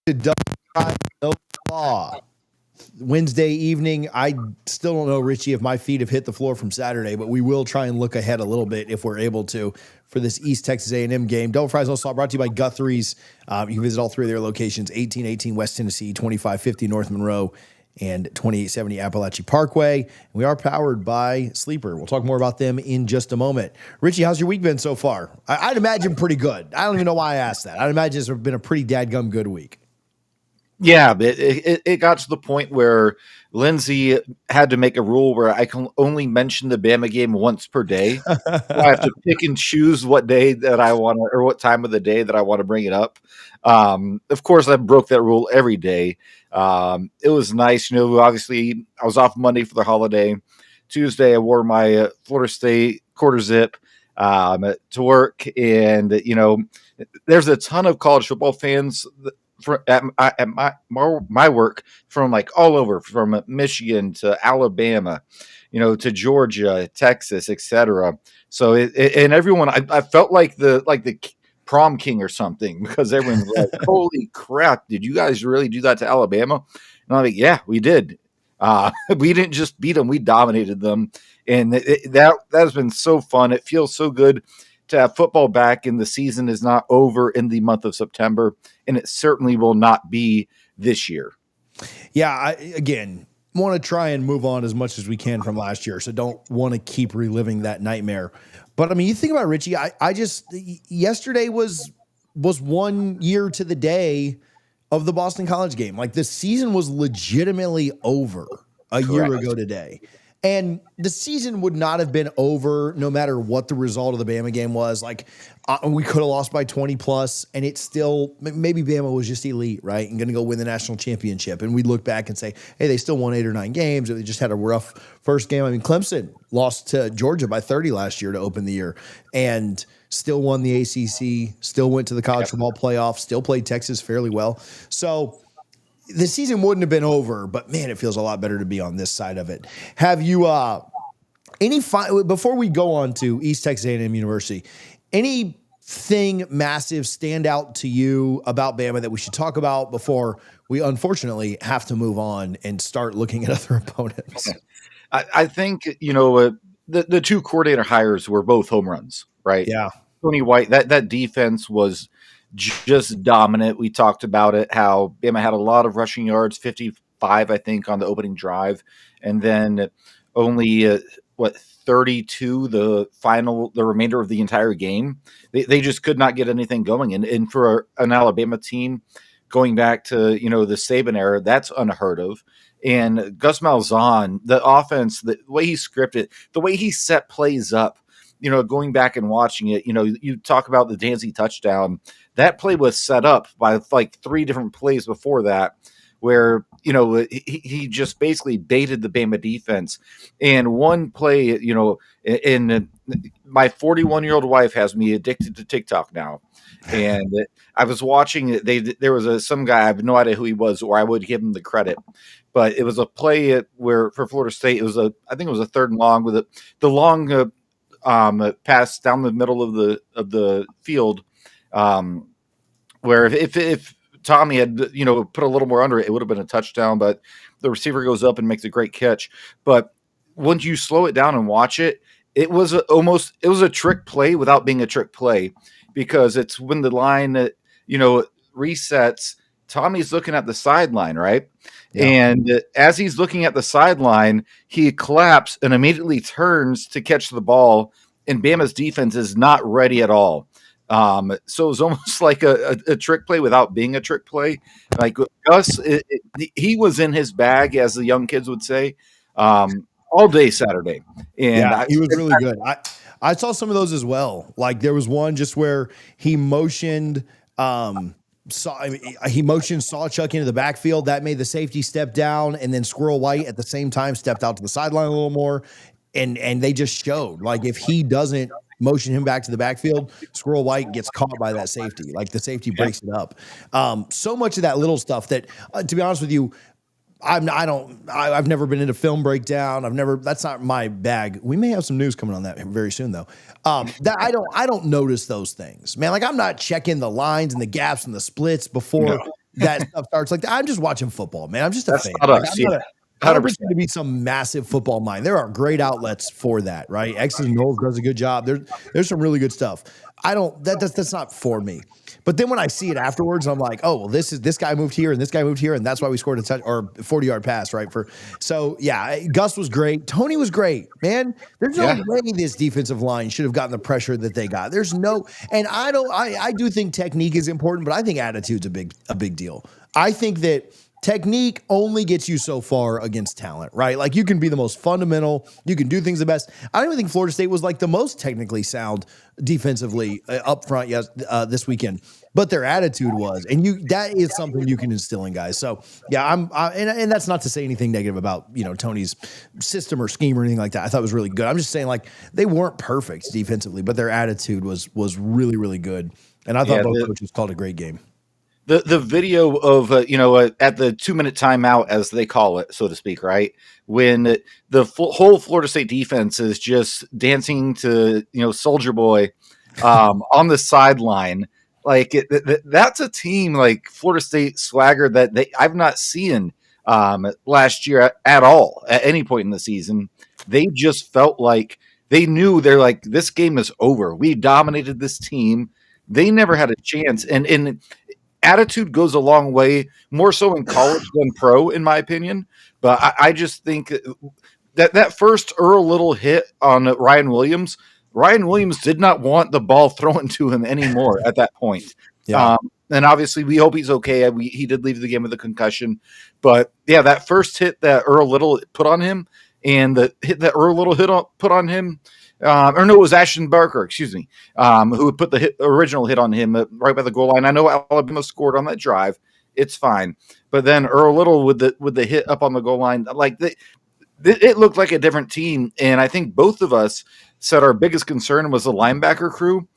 to Double Fries No Slaw. Wednesday evening. I still don't know, Richie, if my feet have hit the floor from Saturday, but we will try and look ahead a little bit if we're able to for this East Texas A&M game. Double Fries No Slaw brought to you by Guthrie's. You can visit all three of their locations: 1818 West Tennessee, 2550 North Monroe, and 2870 Appalachia Parkway. We are powered by Sleeper. We'll talk more about them in just a moment. Richie, how's your week been so far? I'd imagine pretty good. I don't even know why I asked that. I'd imagine it's been a pretty dadgum good week. Yeah, but it got to the point where Lindsay had to make a rule where I can only mention the Bama game once per day. So I have to pick and choose what day that I want to, or what time of the day that I want to bring it up. Of course, I broke that rule every day. It was nice. Obviously, I was off Monday for the holiday. Tuesday, I wore my Florida State quarter zip to work. And, there's a ton of college football fans at my work from like all over, from Michigan to Alabama, to Georgia, Texas, etc. So and everyone, I felt like the prom king or something, because everyone's like, "Holy crap! Did you guys really do that to Alabama?" And I'm like, "Yeah, we did. We didn't just beat them; we dominated them." And that has been so fun. It feels so good to have football back, and the season is not over in the month of September, and it certainly will not be this year. Yeah, again, want to try and move on as much as we can from last year, so don't want to keep reliving that nightmare. But I mean, you think about it, Richie. I just yesterday was 1 year to the day of the Boston College game. Like, the season was legitimately over a year ago today. And the season would not have been over no matter what the result of the Bama game was. Like, we could have lost by 20 plus, and it's still, maybe Bama was just elite, right? And going to go win the national championship. And we'd look back and say, hey, they still won 8 or 9 games. They just had a rough first game. I mean, Clemson lost to Georgia by 30 last year to open the year and still won the ACC, still went to the college football playoff, still played Texas fairly well. So the season wouldn't have been over, but man, it feels a lot better to be on this side of it. Have you before we go on to East Texas A&M University, anything massive stand out to you about Bama that we should talk about before we unfortunately have to move on and start looking at other opponents? I think the two coordinator hires were both home runs, right? Yeah. Tony White, that defense was just dominant. We talked about it, how Bama had a lot of rushing yards, 55, I think, on the opening drive, and then only 32 the remainder of the entire game. They just could not get anything going, and for an Alabama team going back to the Saban era, that's unheard of. And Gus Malzahn, the offense, the way he scripted, the way he set plays up, going back and watching it, you talk about the Danzy touchdown. That play was set up by like 3 different plays before that, where he just basically baited the Bama defense. And one play, in my 41-year-old wife has me addicted to TikTok now, and I was watching. There was some guy, I have no idea who he was, or I would give him the credit, but it was a play where for Florida State, I think it was a 3rd and long with the long pass down the middle of the field. Where if Tommy had put a little more under it, it would have been a touchdown. But the receiver goes up and makes a great catch. But once you slow it down and watch it, it was a trick play without being a trick play, because it's when the line resets. Tommy's looking at the sideline, right? Yeah. And as he's looking at the sideline, he collapses and immediately turns to catch the ball, and Bama's defense is not ready at all. So it was almost like a trick play without being a trick play. Like Gus, he was in his bag, as the young kids would say, all day Saturday. And he was really good. I saw some of those as well. Like, there was one just where he motioned Sawchuck into the backfield. That made the safety step down, and then Squirrel White at the same time stepped out to the sideline a little more. And they just showed, like, if he doesn't motion him back to the backfield, Squirrel White gets caught by that safety. Like, the safety breaks it up. So much of that little stuff that, to be honest with you, I've never been into film breakdown. That's not my bag. We may have some news coming on that very soon, though. That I don't notice those things, man. Like, I'm not checking the lines and the gaps and the splits before that stuff starts like that. I'm just watching football, man. I'm just a That's fan. not Like, us. I'm Yeah, not a, I don't 100%. pretend to be some massive football mind. There are great outlets for that, right? X's and Knowles does a good job. There's some really good stuff. I don't that's not for me. But then when I see it afterwards, I'm like, oh well, this guy moved here and this guy moved here, and that's why we scored a touch or 40-yard pass, right? So yeah, Gus was great. Tony was great, man. There's no Yeah. way this defensive line should have gotten the pressure that they got. There's no, and I do think technique is important, but I think attitude's a big deal. I think that technique only gets you so far against talent, right? Like you can be the most fundamental, you can do things the best. I don't even think Florida State was like the most technically sound defensively up front this weekend, but their attitude was, and that is something you can instill in guys. So yeah, and that's not to say anything negative about Tony's system or scheme or anything like that. I thought it was really good. I'm just saying like they weren't perfect defensively, but their attitude was really really good, and I thought both coaches called a great game. The video of at the 2-minute timeout, as they call it, so to speak, right, when the whole Florida State defense is just dancing to Soldier Boy on the sideline, like that's a team like Florida State swagger that I've not seen last year at all at any point in the season. They just felt like they knew they're like, this game is over. We dominated this team. They never had a chance, and attitude goes a long way, more so in college than pro, in my opinion. But I just think that first Earl Little hit on Ryan Williams did not want the ball thrown to him anymore at that point. Yeah. And obviously, we hope he's okay. He did leave the game with a concussion. But, yeah, that first hit that Earl Little put on him and the hit that Earl Little put on him, or no, it was Ashton Barker, excuse me, who put the original hit on him right by the goal line. I know Alabama scored on that drive. It's fine. But then Earl Little with the hit up on the goal line, like it looked like a different team. And I think both of us said our biggest concern was the linebacker crew.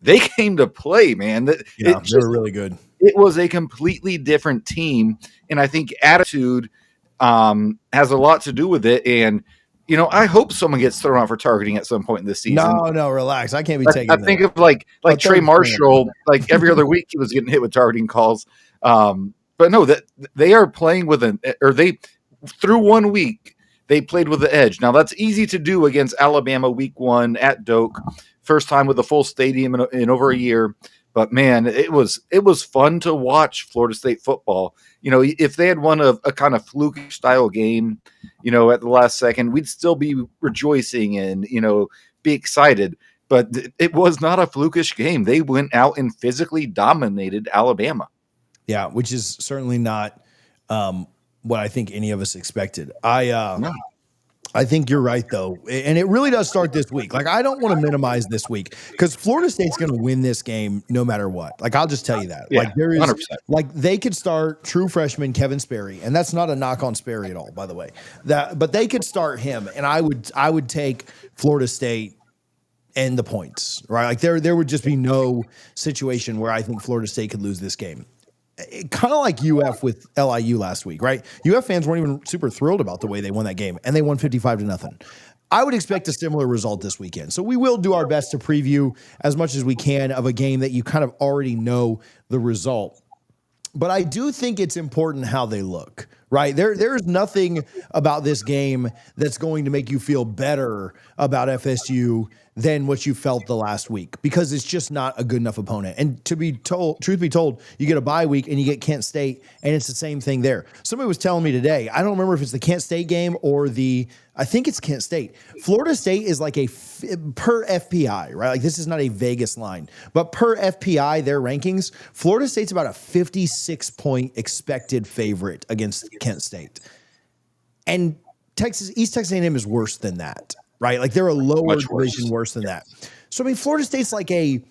They came to play, man. Yeah, they were really good. It was a completely different team. And I think attitude has a lot to do with it. And I hope someone gets thrown out for targeting at some point in this season. No, relax. I can't be taking. I think of like Trey Marshall, like every other week he was getting hit with targeting calls. But no, that they are playing with through 1 week they played with the edge. Now that's easy to do against Alabama week 1 at Doak, first time with a full stadium in over a year. But man, it was fun to watch Florida State football. If they had won a kind of fluke style game, at the last second, we'd still be rejoicing and, be excited. But it was not a flukish game. They went out and physically dominated Alabama. Yeah, which is certainly not what I think any of us expected. I think you're right, though. And it really does start this week. Like, I don't want to minimize this week because Florida State's going to win this game no matter what. Like, I'll just tell you that. Yeah, like, there is 100%. like they could start true freshman Kevin Sperry, and that's not a knock on Sperry at all, by the way. But they could start him, and I would take Florida State and the points, right? Like, there would just be no situation where I think Florida State could lose this game. Kind of like UF with LIU last week, right? UF fans weren't even super thrilled about the way they won that game, and they won 55-0. I would expect a similar result this weekend. So we will do our best to preview as much as we can of a game that you kind of already know the result. But I do think it's important how they look, right? There's nothing about this game that's going to make you feel better about FSU than what you felt the last week, because it's just not a good enough opponent. And truth be told, you get a bye week and you get Kent State, and it's the same thing there. Somebody was telling me today, I don't remember if it's the Kent State game or I think it's Kent State. Florida State is like per FPI, right? Like, this is not a Vegas line, but per FPI, their rankings, Florida State's about a 56-point expected favorite against Kent State. And East Texas A&M is worse than that, right? Like, they're a lower division worse than that. So, I mean, Florida State's like a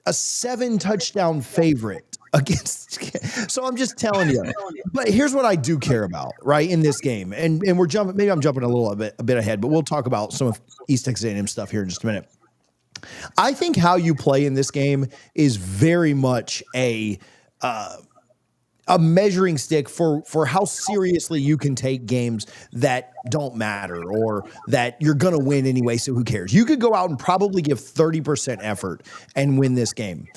7-touchdown favorite against. So I'm just telling you. But here's what I do care about, right, in this game. And we're jumping. Maybe I'm jumping a bit ahead, but we'll talk about some of East Texas A&M stuff here in just a minute. I think how you play in this game is very much a measuring stick for how seriously you can take games that don't matter or that you're going to win anyway, so who cares? You could go out and probably give 30% effort and win this game.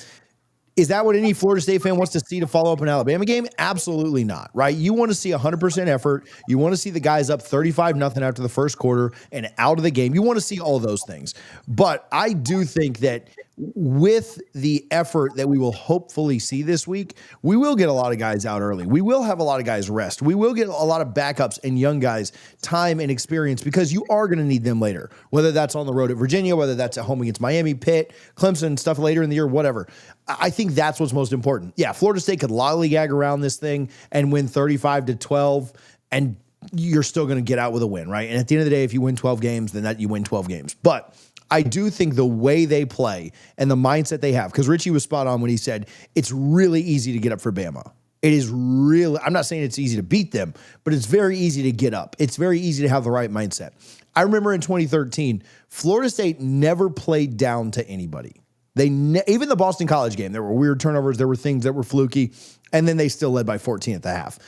Is that what any Florida State fan wants to see to follow up an Alabama game? Absolutely not, right? You want to see 100% effort. You want to see the guys up 35-0 after the first quarter and out of the game. You want to see all those things. But I do think that with the effort that we will hopefully see this week, we will get a lot of guys out early. We will have a lot of guys rest. We will get a lot of backups and young guys time and experience because you are going to need them later, whether that's on the road at Virginia, whether that's at home against Miami, Pitt, Clemson, stuff later in the year, whatever. I think that's what's most important. Yeah, Florida State could lollygag around this thing and win 35-12, and you're still going to get out with a win, right? And at the end of the day, if you win 12 games, then you win 12 games. But I do think the way they play and the mindset they have, because Richie was spot on when he said it's really easy to get up for Bama. It is really, I'm not saying it's easy to beat them, but it's very easy to get up. It's very easy to have the right mindset. I remember in 2013, Florida State never played down to anybody. Even the Boston College game, there were weird turnovers, there were things that were fluky, and then they still led by 14 at the half.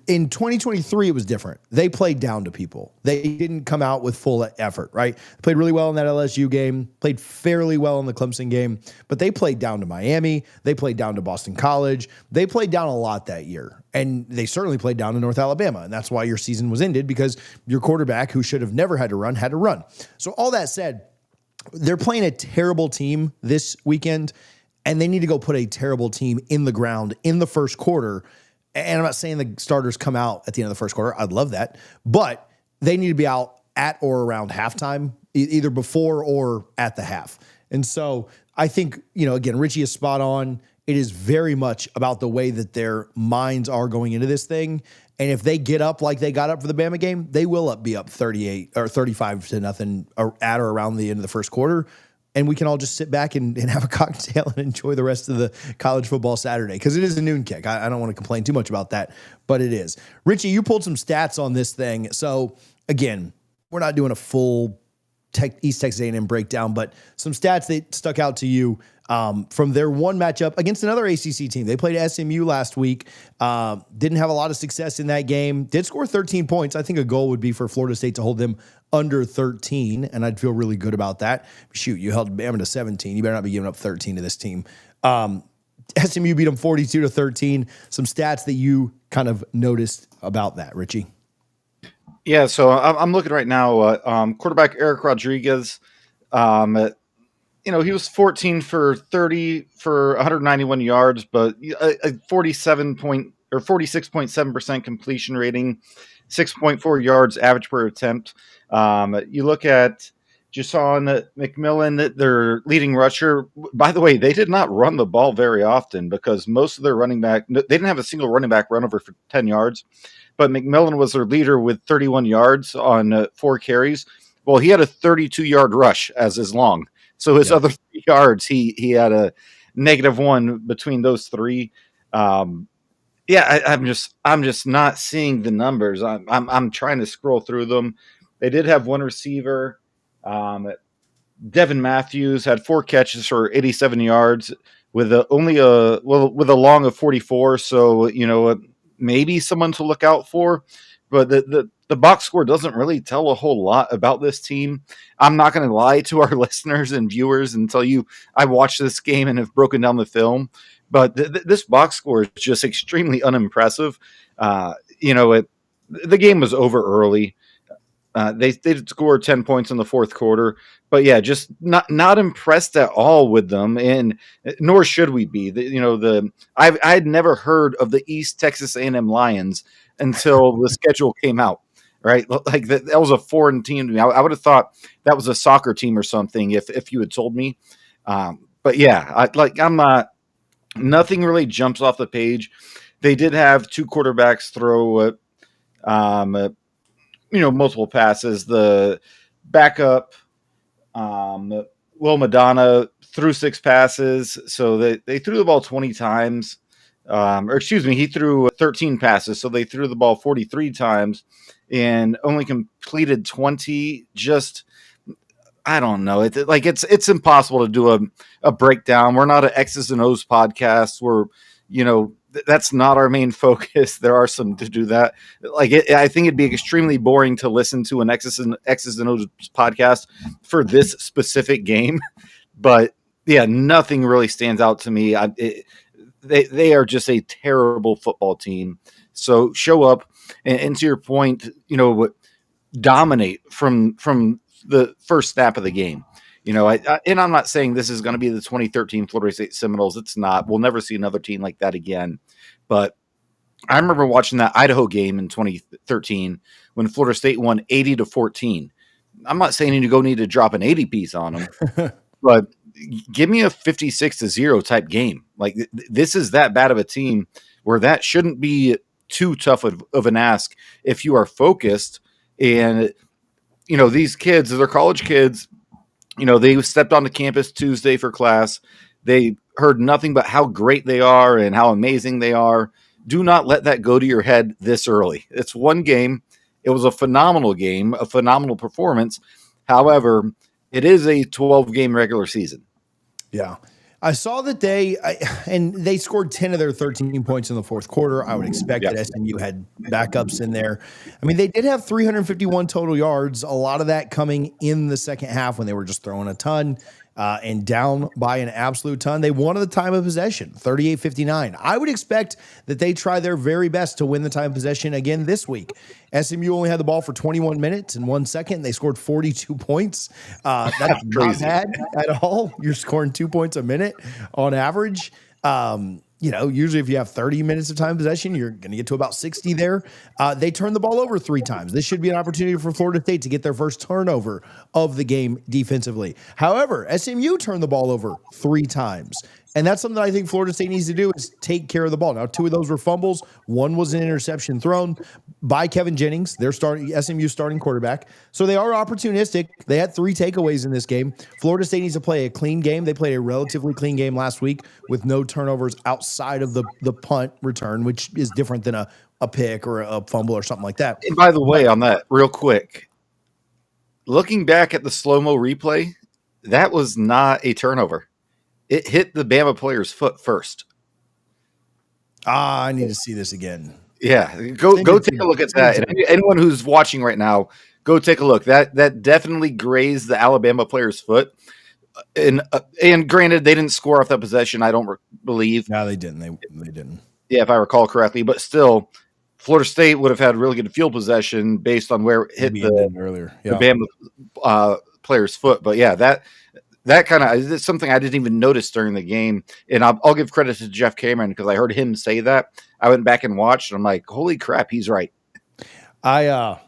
In 2023, it was different. They played down to people. They didn't come out with full effort, right? Played really well in that LSU game, played fairly well in the Clemson game, but they played down to Miami. They played down to Boston College. They played down a lot that year, and they certainly played down to North Alabama, and that's why your season was ended because your quarterback, who should have never had to run, had to run. So all that said, they're playing a terrible team this weekend, and they need to go put a terrible team in the ground in the first quarter. And I'm not saying the starters come out at the end of the first quarter. I'd love that. But they need to be out at or around halftime, either before or at the half. And so I think, again, Richie is spot on. It is very much about the way that their minds are going into this thing. And if they get up like they got up for the Bama game, they will be up 38 or 35-0 at or around the end of the first quarter. And we can all just sit back and have a cocktail and enjoy the rest of the college football Saturday because it is a noon kick. I don't want to complain too much about that, but it is. Richie, you pulled some stats on this thing. So, again, we're not doing a full East Texas A&M breakdown, but some stats that stuck out to you from their one matchup against another ACC team. They played SMU last week. Didn't have a lot of success in that game. Did score 13 points. I think a goal would be for Florida State to hold them under 13, and I'd feel really good about that. Shoot, you held Bama to 17. You better not be giving up 13 to this team. SMU beat them 42-13. Some stats that you kind of noticed about that, Richie. Yeah, so I'm looking right now. Quarterback Eric Rodriguez, he was 14 for 30 for 191 yards, but a 46.7% completion rating, 6.4 yards average per attempt. You look at Jason McMillan, their leading rusher. By the way, they did not run the ball very often because most of their running back, they didn't have a single running back run over for 10 yards. But McMillan was their leader with 31 yards on 4 carries. Well, he had a 32-yard rush as his long. So his other 3 yards, he had a -1 between those 3. I'm just not seeing the numbers. I'm trying to scroll through them. They did have one receiver. Devin Matthews had 4 catches for 87 yards with a long of 44. So maybe someone to look out for, but the box score doesn't really tell a whole lot about this team. I'm not going to lie to our listeners and viewers and tell you I watched this game and have broken down the film, but this box score is just extremely unimpressive. The game was over early. They scored 10 points in the fourth quarter, but yeah, just not impressed at all with them, and nor should we be. I had never heard of the East Texas A&M Lions until the schedule came out. Right, like that was a foreign team to me. I would have thought that was a soccer team or something if you had told me. But yeah, I'm not. Nothing really jumps off the page. They did have 2 quarterbacks throw multiple passes. The backup, Will Madonna, threw 6 passes. So they threw the ball 20 times. He threw 13 passes. So they threw the ball 43 times and only completed 20. Just, I don't know. It's impossible to do a breakdown. We're not an X's and O's podcast. We're, that's not our main focus. There are some to do that. I think it'd be extremely boring to listen to an X's and O's podcast for this specific game. But Yeah, nothing really stands out to me. They are just a terrible football team. So show up and to your point, dominate from the first snap of the game. And I'm not saying this is going to be the 2013 Florida State Seminoles. It's not. We'll never see another team like that again. But I remember watching that Idaho game in 2013 when Florida State won 80-14. I'm not saying you need to drop an 80 piece on them, but give me a 56-0 type game. Like this is that bad of a team where that shouldn't be too tough of an ask if you are focused. And these kids, they're college kids. They stepped onto campus Tuesday for class. They heard nothing but how great they are and how amazing they are. Do not let that go to your head this early. It's one game. It was a phenomenal game, a phenomenal performance. However, it is a 12-game regular season. Yeah. I saw that they scored 10 of their 13 points in the fourth quarter. I would expect that SMU had backups in there. I mean, they did have 351 total yards, a lot of that coming in the second half when they were just throwing a ton and down by an absolute ton. They won at the time of possession, 38-59. I would expect that they try their very best to win the time of possession again this week. SMU only had the ball for 21 minutes and 1 second. They scored 42 points. That's not bad at all. You're scoring 2 points a minute on average. Usually if you have 30 minutes of time possession, you're going to get to about 60 there. They turned the ball over 3 times. This should be an opportunity for Florida State to get their first turnover of the game defensively. However, SMU turned the ball over 3 times. And that's something I think Florida State needs to do is take care of the ball. Now, 2 of those were fumbles. 1 was an interception thrown by Kevin Jennings, their SMU starting quarterback. So they are opportunistic. They had 3 takeaways in this game. Florida State needs to play a clean game. They played a relatively clean game last week with no turnovers outside of the punt return, which is different than a pick or a fumble or something like that. And by the way, on that, real quick, looking back at the slow-mo replay, that was not a turnover. It hit the Bama player's foot first. I need to see this again. Yeah, go take a look at that. And anyone who's watching right now, go take a look. That definitely grazed the Alabama player's foot. And granted, they didn't score off that possession. I don't believe. No, they didn't. They didn't. Yeah, if I recall correctly, but still, Florida State would have had really good field possession based on where it hit the Bama player's foot. But yeah, that kind of is something I didn't even notice during the game. And I'll give credit to Jeff Cameron because I heard him say that. I went back and watched, and I'm like, holy crap, he's right. I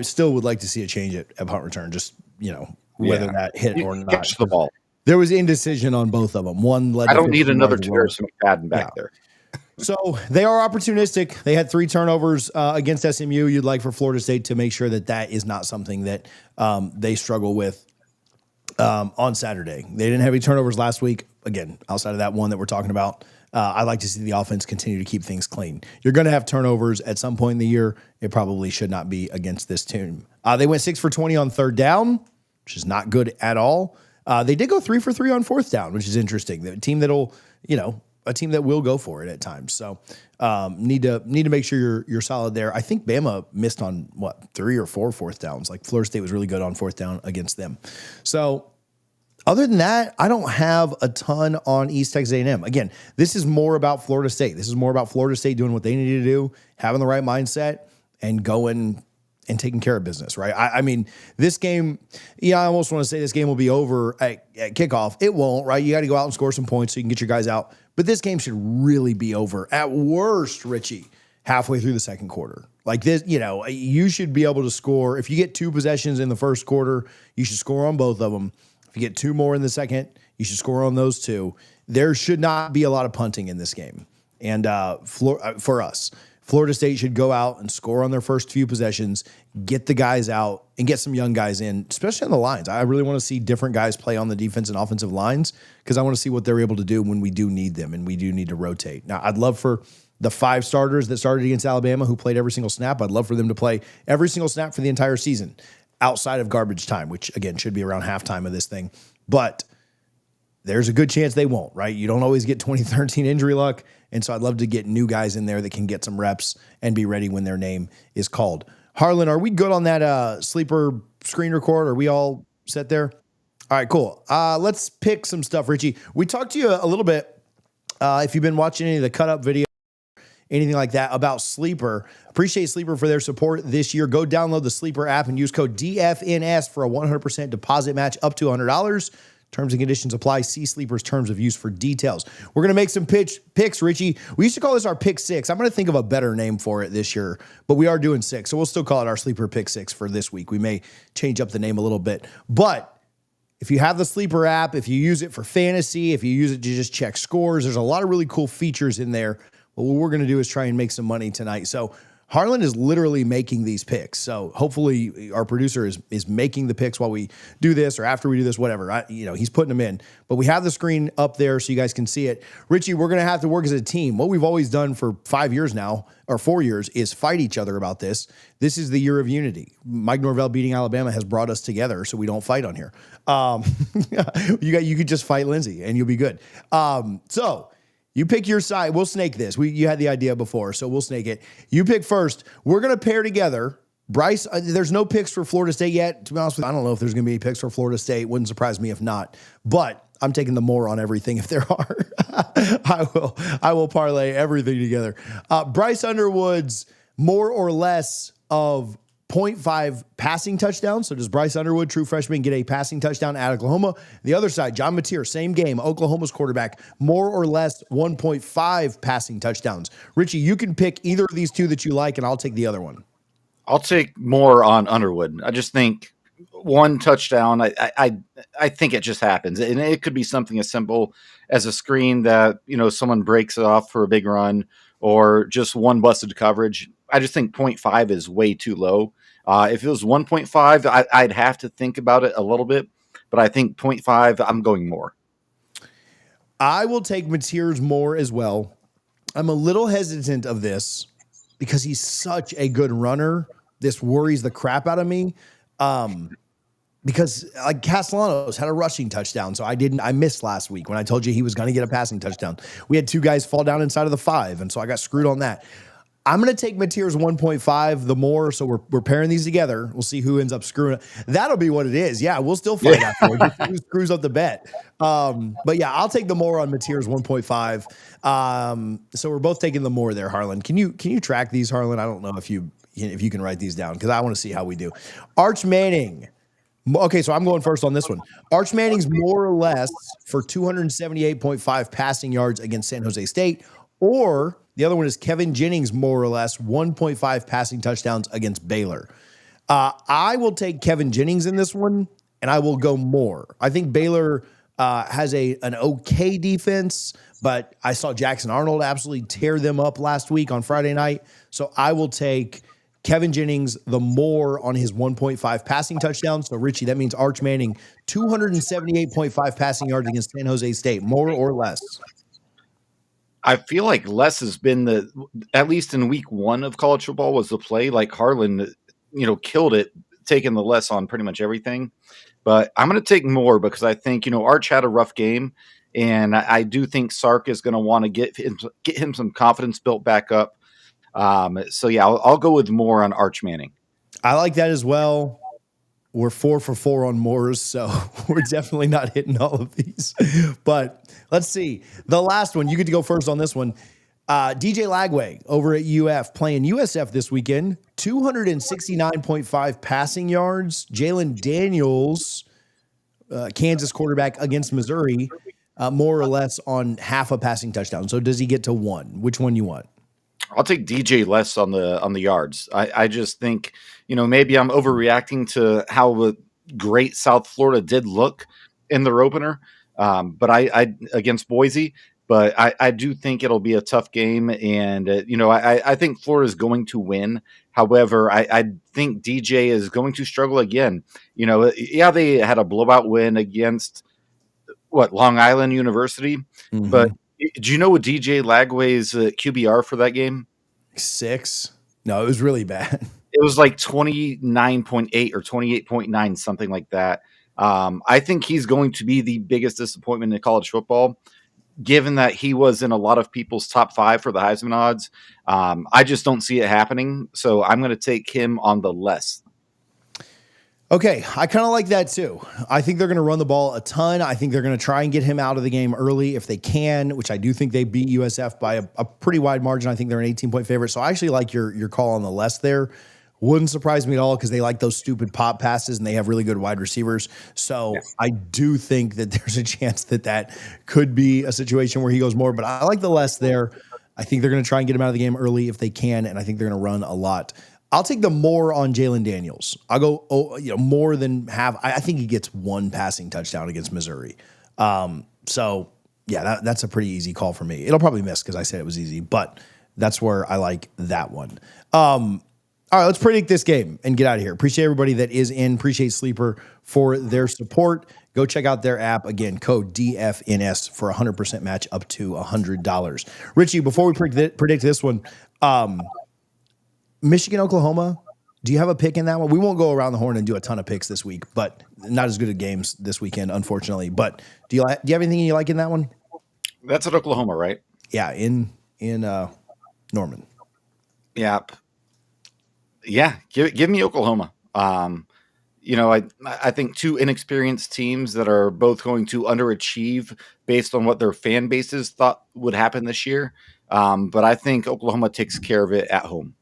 still would like to see a change at punt return, just, whether that hit or not. Catch the ball. There was indecision on both of them. One led. I don't need another Terrence McFadden back there. So they are opportunistic. They had 3 turnovers against SMU. You'd like for Florida State to make sure that is not something that they struggle with on Saturday. They didn't have any turnovers last week. Again, outside of that one that we're talking about, I'd like to see the offense continue to keep things clean. You're going to have turnovers at some point in the year. It probably should not be against this team. They went 6 for 20 on 3rd down, which is not good at all. They did go 3 for 3 on 4th down, which is interesting. The team a team that will go for it at times. So need to make sure you're solid there. I think Bama missed on 3 or 4 4th downs. Like Florida State was really good on 4th down against them. So other than that, I don't have a ton on East Texas A&M. Again, this is more about Florida State. This is more about Florida State doing what they need to do, having the right mindset, and going and taking care of business, right? I mean, this game, I almost want to say this game will be over at kickoff. It won't, right? You got to go out and score some points so you can get your guys out. But this game should really be over, at worst, Richie, halfway through the second quarter. Like this, you should be able to score. If you get 2 possessions in the first quarter, you should score on both of them. If you get 2 more in the second, you should score on those 2. There should not be a lot of punting in this game. And for us, Florida State should go out and score on their first few possessions, get the guys out, and get some young guys in, especially on the lines. I really want to see different guys play on the defense and offensive lines because I want to see what they're able to do when we do need them and we do need to rotate. Now, I'd love for the 5 starters that started against Alabama who played every single snap, I'd love for them to play every single snap for the entire season outside of garbage time, which, again, should be around halftime of this thing. But there's a good chance they won't, right? You don't always get 2013 injury luck. And so I'd love to get new guys in there that can get some reps and be ready when their name is called. Harlan, are we good on that sleeper screen record? Are we all set there? All right, cool. Let's pick some stuff, Richie. We talked to you a little bit, if you've been watching any of the cut up videos, anything like that, about Sleeper. Appreciate Sleeper for their support this year. Go download the Sleeper app and use code DFNS for a 100% deposit match up to $100. Terms and conditions apply. See Sleeper's terms of use for details. We're going to make some picks, Richie. We used to call this our pick six. I'm going to think of a better name for it this year, but we are doing six. So we'll still call it our Sleeper pick six for this week. We may change up the name a little bit, but if you have the Sleeper app, if you use it for fantasy, if you use it to just check scores, there's a lot of really cool features in there. But what we're going to do is try and make some money tonight. So Harlan is literally making these picks. So hopefully our producer is making the picks while we do this or after we do this, whatever. He's putting them in. But we have the screen up there so you guys can see it. Richie, we're going to have to work as a team. What we've always done for 5 years now, or 4 years, is fight each other about this. This is the year of unity. Mike Norvell beating Alabama has brought us together so we don't fight on here. You could just fight Lindsay and you'll be good. So you pick your side. We'll snake this. You had the idea before, so we'll snake it. You pick first. We're going to pair together. Bryce, there's no picks for Florida State yet. To be honest with you, I don't know if there's going to be any picks for Florida State. Wouldn't surprise me if not. But I'm taking the more on everything if there are. I will parlay everything together. Bryce Underwood's more or less of 0.5 passing touchdowns. So does Bryce Underwood, true freshman, get a passing touchdown at Oklahoma? The other side, John Mateer, same game, Oklahoma's quarterback, more or less 1.5 passing touchdowns. Richie, you can pick either of these two that you like, and I'll take the other one. I'll take more on Underwood. I just think one touchdown, I think it just happens. And it could be something as simple as a screen that, someone breaks it off for a big run or just one busted coverage. I just think 0.5 is way too low. If it was 1.5, I'd have to think about it a little bit, but I think 0.5, I'm going more. I will take Mateer's more as well. I'm a little hesitant of this because he's such a good runner. This worries the crap out of me. Because like Castellanos had a rushing touchdown. So I missed last week when I told you he was going to get a passing touchdown. We had two guys fall down inside of the 5. And so I got screwed on that. I'm going to take Mateer's 1.5, the more. So we're pairing these together. We'll see who ends up screwing it. That'll be what it is. Yeah, we'll still fight afterwards. Who screws up the bet? But yeah, I'll take the more on Mateer's 1.5. So we're both taking the more there, Harlan. Can you track these, Harlan? I don't know if you can write these down because I want to see how we do. Arch Manning. Okay, so I'm going first on this one. Arch Manning's more or less for 278.5 passing yards against San Jose State, or the other one is Kevin Jennings, more or less 1.5 passing touchdowns against Baylor. I will take Kevin Jennings in this one, and I will go more. I think Baylor has an okay defense, but I saw Jackson Arnold absolutely tear them up last week on Friday night. So I will take Kevin Jennings the more on his 1.5 passing touchdowns. So, Richie, that means Arch Manning 278.5 passing yards against San Jose State, more or less. I feel like less has been at least in week 1 of college football was the play. Like Harlan, killed it, taking the less on pretty much everything. But I'm going to take more because I think, Arch had a rough game. And I do think Sark is going to want to get him some confidence built back up. So yeah, I'll go with more on Arch Manning. I like that as well. We're 4 for 4 on Moores, so we're definitely not hitting all of these. But let's see. The last one, you get to go first on this one. DJ Lagway over at UF playing USF this weekend, 269.5 passing yards. Jalen Daniels, Kansas quarterback against Missouri, more or less on half a passing touchdown. So does he get to 1? Which one you want? I'll take DJ less on the yards. I just think, maybe I'm overreacting to how great South Florida did look in their opener, but I against Boise. But I do think it'll be a tough game, and I think Florida is going to win. However, I think DJ is going to struggle again. They had a blowout win against Long Island University, but. Do you know what DJ Lagway's QBR for that game? 6. No, it was really bad. It was like 29.8 or 28.9, something like that. I think he's going to be the biggest disappointment in college football, given that he was in a lot of people's top 5 for the Heisman odds. I just don't see it happening. So I'm going to take him on the less. Okay, I kind of like that too. I think they're going to run the ball a ton. I think they're going to try and get him out of the game early if they can, which I do think they beat USF by a pretty wide margin. I think they're an 18-point favorite. So I actually like your call on the less there. Wouldn't surprise me at all because they like those stupid pop passes and they have really good wide receivers. So Yes. I do think that there's a chance that that could be a situation where he goes more, but I like the less there. I think they're going to try and get him out of the game early if they can, and I think they're going to run a lot. I'll take the more on Jalen Daniels. I'll go, more than half. I think he gets one passing touchdown against Missouri. So yeah, that's a pretty easy call for me. It'll probably miss because I said it was easy, but that's where I like that one. All right, let's predict this game and get out of here. Appreciate everybody that is in. Appreciate Sleeper for their support. Go check out their app. Again, code DFNS for a 100% match up to $100. Richie, before we predict this one, Michigan, Oklahoma, do you have a pick in that one? We won't go around the horn and do a ton of picks this week, but not as good at games this weekend, unfortunately. But do you have anything you like in that one? That's at Oklahoma, right? Yeah, in Norman. Yeah. Yeah, give me Oklahoma. I think two inexperienced teams that are both going to underachieve based on what their fan bases thought would happen this year. But I think Oklahoma takes care of it at home.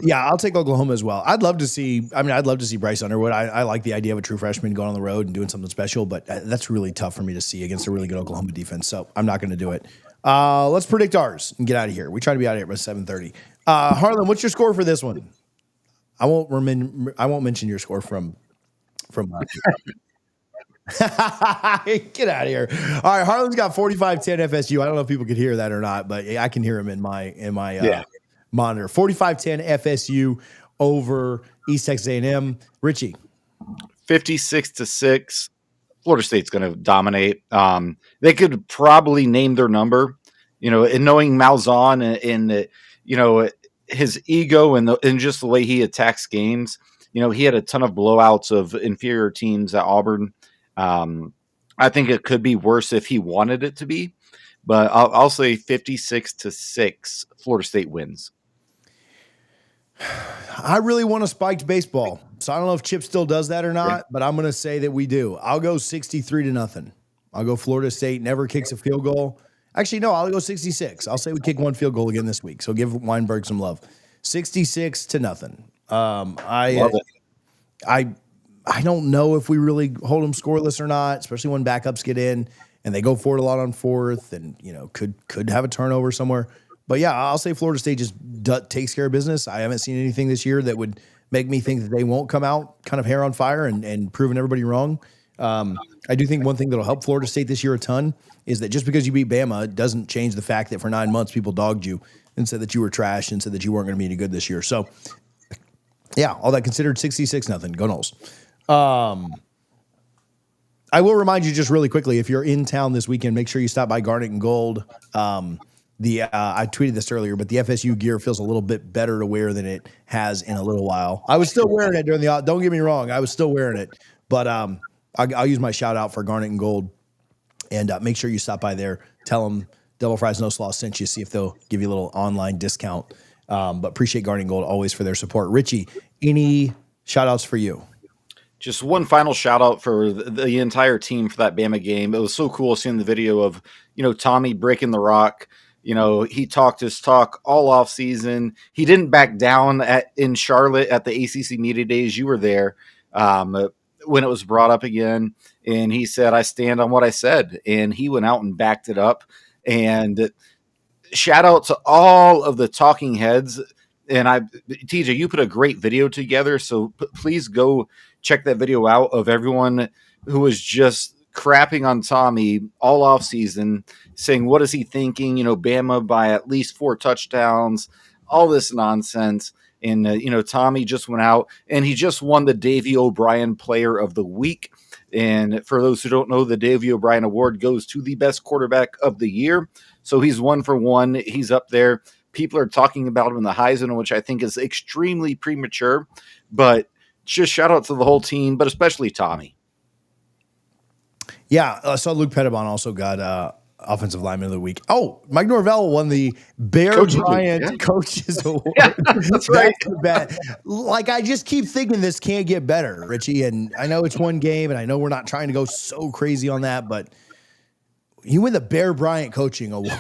Yeah, I'll take Oklahoma as well. I'd love to see Bryce Underwood. I like the idea of a true freshman going on the road and doing something special, but that's really tough for me to see against a really good Oklahoma defense. So I'm not going to do it. Let's predict ours and get out of here. We try to be out of here by 7:30. Harlan, what's your score for this one? I won't mention your score from last year. Get out of here. All right, Harlan's got 45-10 FSU. I don't know if people could hear that or not, but I can hear him in my monitor. 45-10 FSU over East Texas A&M. Richie. 56-6. Florida State's going to dominate. They could probably name their number, and knowing Malzahn and his ego and just the way he attacks games. He had a ton of blowouts of inferior teams at Auburn. I think it could be worse if he wanted it to be, but I'll say 56-6. Florida State wins. I really want a spiked baseball. So I don't know if Chip still does that or not, but I'm going to say that we do. I'll go 63-0. I'll go Florida State never kicks a field goal. Actually, no, I'll go 66. I'll say we kick one field goal again this week. So give Weinberg some love. 66-0. I don't know if we really hold them scoreless or not, especially when backups get in and they go for it a lot on fourth and, could have a turnover somewhere. But yeah, I'll say Florida State just takes care of business. I haven't seen anything this year that would make me think that they won't come out kind of hair on fire and proving everybody wrong. I do think one thing that'll help Florida State this year a ton is that just because you beat Bama, it doesn't change the fact that for 9 months people dogged you and said that you were trash and said that you weren't going to be any good this year. So yeah, all that considered, 66-0. Go Noles. I will remind you just really quickly, if you're in town this weekend, make sure you stop by Garnet and Gold. I tweeted this earlier, but the FSU gear feels a little bit better to wear than it has in a little while. I was still wearing it during don't get me wrong. I was still wearing it, but I'll use my shout out for Garnet and Gold and make sure you stop by there. Tell them Double Fries No Slaw sent you, see if they'll give you a little online discount. But appreciate Garnet and Gold always for their support. Richie, any shout outs for you? Just one final shout out for the entire team for that Bama game. It was so cool seeing the video of, Tommy breaking the rock. He talked his talk all off season. He didn't back down in Charlotte at the ACC Media Days. You were there when it was brought up again. And he said, I stand on what I said. And he went out and backed it up. And shout out to all of the talking heads. And TJ, you put a great video together. So please go check that video out of everyone who was just crapping on Tommy all off season, saying, what is he thinking? Bama by at least 4 touchdowns, all this nonsense. And, Tommy just went out and he just won the Davey O'Brien Player of the Week. And for those who don't know, the Davey O'Brien Award goes to the best quarterback of the year. So he's 1 for 1. He's up there. People are talking about him in the Heisman, which I think is extremely premature. But just shout out to the whole team, but especially Tommy. Yeah, I saw Luke Pettibon also got offensive lineman of the week. Oh, Mike Norvell won the Bear Coaches Bryant Coaches Award. That's right. The bet. Like, I just keep thinking this can't get better, Richie. And I know it's one game, and I know we're not trying to go so crazy on that, but you win the Bear Bryant Coaching Award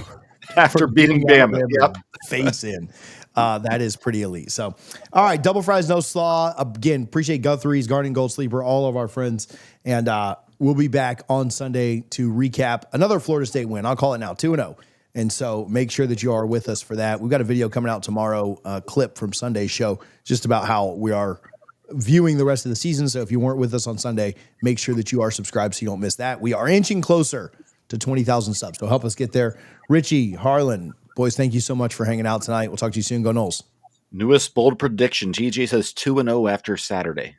After beating Bama. Yep. Face in. That is pretty elite. So, all right, Double Fries No Slaw. Again, appreciate Guthrie's, Garden Gold Sleeper, all of our friends. And we'll be back on Sunday to recap another Florida State win. I'll call it now, 2-0. And so make sure that you are with us for that. We've got a video coming out tomorrow, a clip from Sunday's show, just about how we are viewing the rest of the season. So if you weren't with us on Sunday, make sure that you are subscribed so you don't miss that. We are inching closer to 20,000 subs. So help us get there. Richie, Harlan, boys, thank you so much for hanging out tonight. We'll talk to you soon. Go Noles. Newest bold prediction. TJ says 2-0 after Saturday.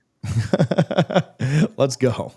Let's go.